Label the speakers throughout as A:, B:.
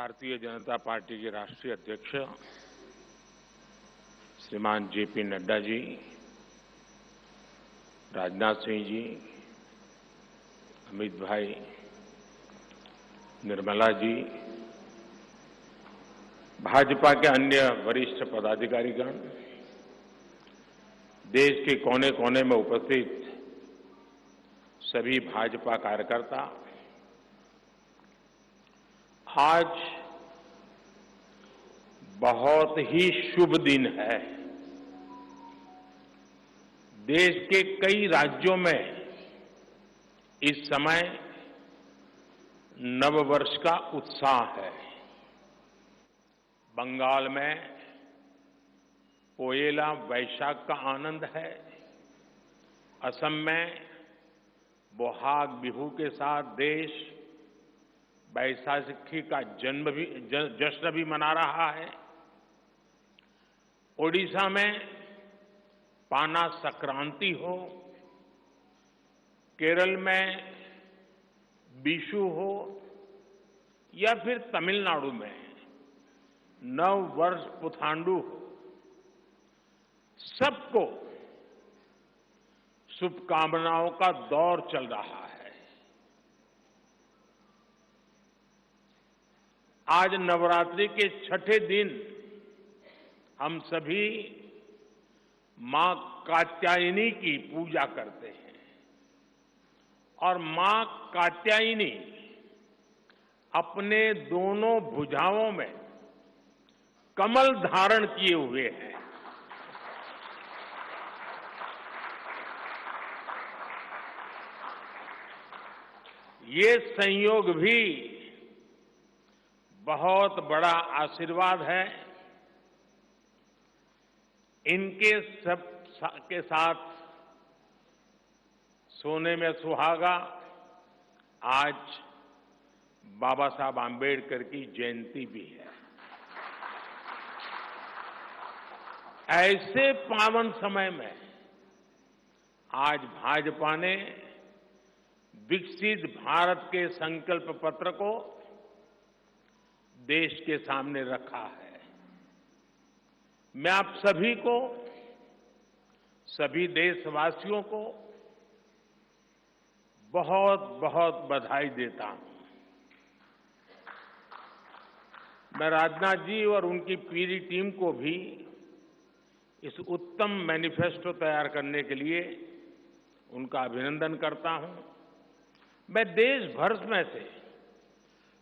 A: Bharatiya Janata party के राष्ट्रीय अध्यक्ष श्रीमान जेपी नड्डा जी, राजनाथ सिंह जी, अमित भाई, निर्मला जी, भाजपा के अन्य वरिष्ठ पदाधिकारीगण, देश के कोने कोने में उपस्थित सभी भाजपा कार्यकर्ता, आज बहुत ही शुभ दिन है। देश के कई राज्यों में इस समय नववर्ष का उत्साह है। बंगाल में पोयला वैशाख का आनंद है। असम में बोहाग बिहू के साथ देश बैसाखी का जश्न भी मना रहा है। ओडिशा में पाना संक्रांति हो, केरल में बिशु हो या फिर तमिलनाडु में नव वर्ष पुथांडु हो, सबको शुभकामनाओं का दौर चल रहा है। आज नवरात्रि के छठे दिन हम सभी मां कात्यायनी की पूजा करते हैं और मां कात्यायनी अपने दोनों भुजाओं में कमल धारण किए हुए हैं। ये संयोग भी बहुत बड़ा आशीर्वाद है। इनके सब के साथ सोने में सुहागा आज बाबा साहब आंबेडकर की जयंती भी है। ऐसे पावन समय में आज भाजपा ने विकसित भारत के संकल्प पत्र को देश के सामने रखा है। मैं आप सभी को, सभी देशवासियों को बहुत बहुत बधाई देता हूं। मैं राजनाथ जी और उनकी पूरी टीम को भी इस उत्तम मैनिफेस्टो तैयार करने के लिए उनका अभिनंदन करता हूं। मैं देश भर में से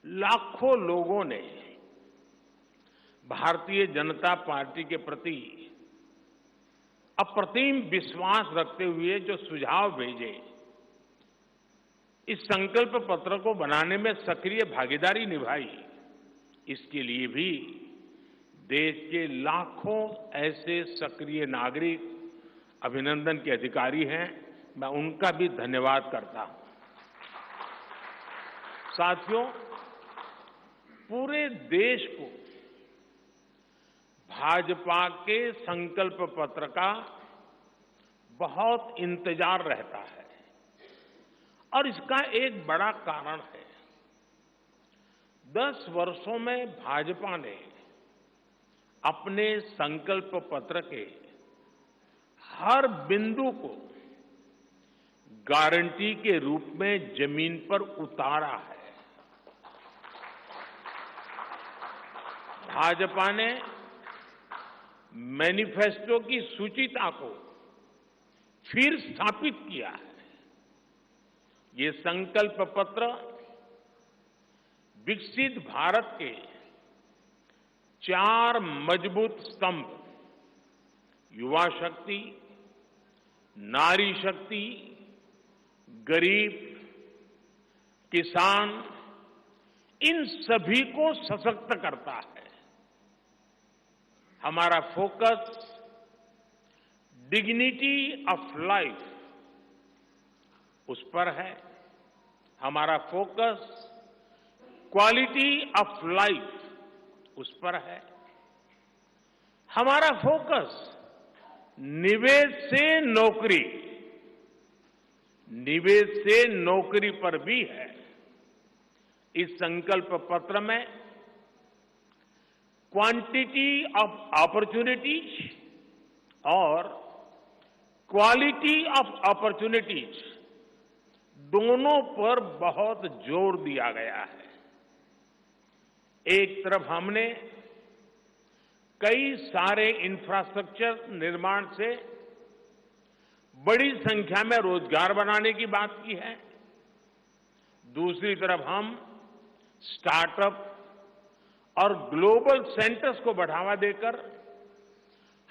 A: लाखों लोगों ने भारतीय जनता पार्टी के प्रति अप्रतिम विश्वास रखते हुए जो सुझाव भेजे, इस संकल्प पत्र को बनाने में सक्रिय भागीदारी निभाई, इसके लिए भी देश के लाखों ऐसे सक्रिय नागरिक अभिनंदन के अधिकारी हैं। मैं उनका भी धन्यवाद करता हूं। साथियों, पूरे देश को भाजपा के संकल्प पत्र का बहुत इंतजार रहता है और इसका एक बड़ा कारण है। 10 वर्षों में भाजपा ने अपने संकल्प पत्र के हर बिंदु को गारंटी के रूप में जमीन पर उतारा है। भाजपा ने मैनिफेस्टो की सूचिता को फिर स्थापित किया है। ये संकल्प पत्र विकसित भारत के 4 मजबूत स्तंभ, युवा शक्ति, नारी शक्ति, गरीब, किसान, इन सभी को सशक्त करता है। हमारा फोकस डिग्निटी ऑफ लाइफ उस पर है। हमारा फोकस क्वालिटी ऑफ लाइफ उस पर है। हमारा फोकस निवेश से नौकरी, निवेश से नौकरी पर भी है। इस संकल्प पत्र में क्वांटिटी ऑफ अपॉर्चुनिटीज और क्वालिटी ऑफ अपॉर्चुनिटीज दोनों पर बहुत जोर दिया गया है। एक तरफ हमने कई सारे इंफ्रास्ट्रक्चर निर्माण से बड़ी संख्या में रोजगार बनाने की बात की है। दूसरी तरफ हम स्टार्टअप और ग्लोबल सेंटर्स को बढ़ावा देकर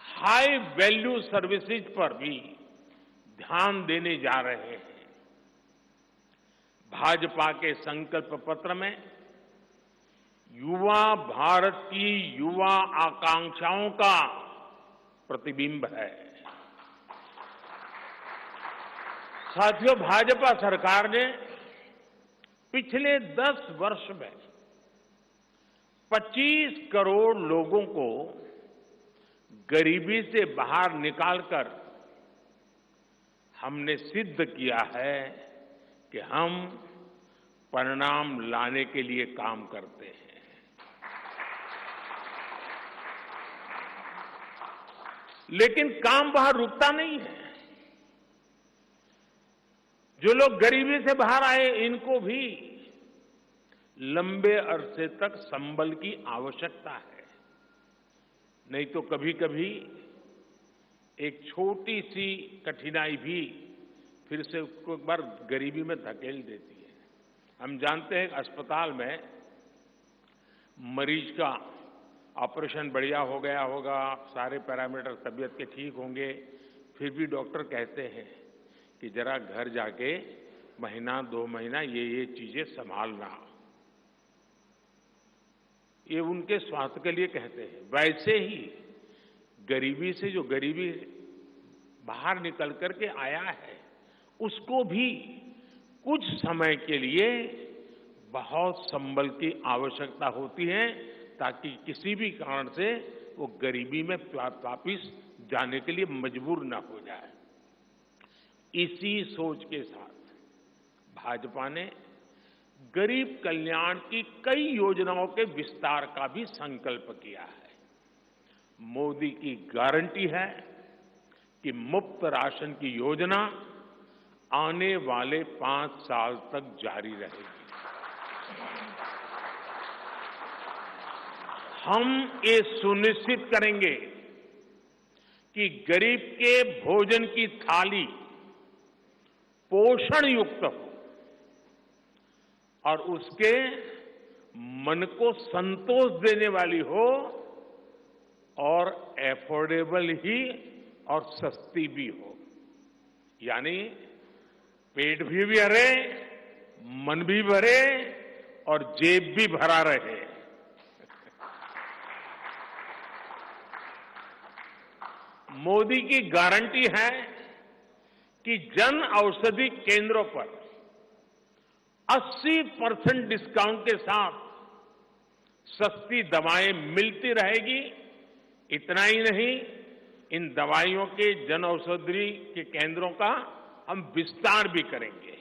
A: हाई वैल्यू सर्विसेज पर भी ध्यान देने जा रहे हैं। भाजपा के संकल्प पत्र में युवा भारत की युवा आकांक्षाओं का प्रतिबिंब है। साथियों, भाजपा सरकार ने पिछले 10 वर्ष में 25 करोड़ लोगों को गरीबी से बाहर निकालकर हमने सिद्ध किया है कि हम परिणाम लाने के लिए काम करते हैं। लेकिन काम वहां रुकता नहीं है। जो लोग गरीबी से बाहर आए, इनको भी लंबे अरसे तक संबल की आवश्यकता है। नहीं तो कभी कभी एक छोटी सी कठिनाई भी फिर से उसको एक बार गरीबी में धकेल देती है। हम जानते हैं अस्पताल में मरीज का ऑपरेशन बढ़िया हो गया होगा, सारे पैरामीटर तबीयत के ठीक होंगे, फिर भी डॉक्टर कहते हैं कि जरा घर जाके महीना 2 महीना ये चीजें संभालना। ये उनके स्वास्थ्य के लिए कहते हैं। वैसे ही गरीबी से जो गरीबी बाहर निकल करके आया है, उसको भी कुछ समय के लिए बहुत संबल की आवश्यकता होती है, ताकि किसी भी कारण से वो गरीबी में वापिस जाने के लिए मजबूर न हो जाए। इसी सोच के साथ भाजपा ने गरीब कल्याण की कई योजनाओं के विस्तार का भी संकल्प किया है। मोदी की गारंटी है कि मुफ्त राशन की योजना आने वाले 5 साल तक जारी रहेगी। हम ये सुनिश्चित करेंगे कि गरीब के भोजन की थाली पोषण युक्त हो और उसके मन को संतोष देने वाली हो और एफोर्डेबल ही और सस्ती भी हो। यानी पेट भी भरे, मन भी भरे और जेब भी भरा रहे। मोदी की गारंटी है कि जन औषधि केंद्रों पर 80% डिस्काउंट के साथ सस्ती दवाएं मिलती रहेगी। इतना ही नहीं, इन दवाइयों के जन औषधि के केंद्रों का हम विस्तार भी करेंगे।